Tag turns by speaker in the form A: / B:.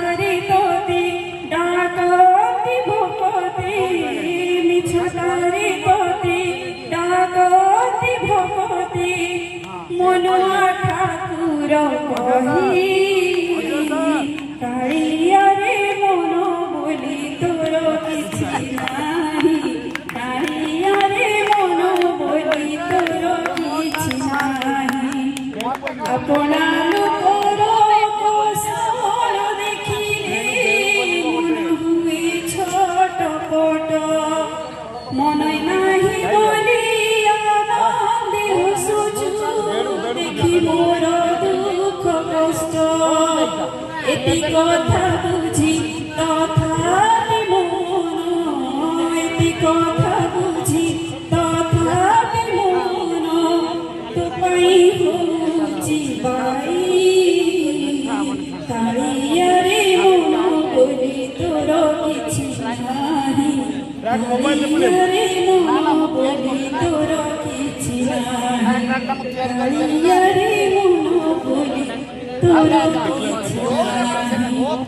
A: তারে তোতে ডাকতি ভকতে মিছ তারে তোতে ডাকতি ভকতে মনুয়া ঠাকুর কহি কাଳିয়া রে মন বলি তোর কিছু নাহি কালিয়া রে মন বলি তোর কিছু নাহি আপনা লোকর কৌশল দেখিলে মন হুয়ে ছটপট মনই নাহি বলি আনন্দে হসুছু দেখি মোর দুঃখ কষ্ট এটি কথা বুঝি তথাপি মন এটি কথা বুঝি তথাপি মন তো পাই হউচি বাই কালিয়া রে মন বলি তোর কিছু নাহি কালিয়া রে মন বলি তোর কিছু নাহি কালিয়া রে মন বলি তোর কিছু নাহি।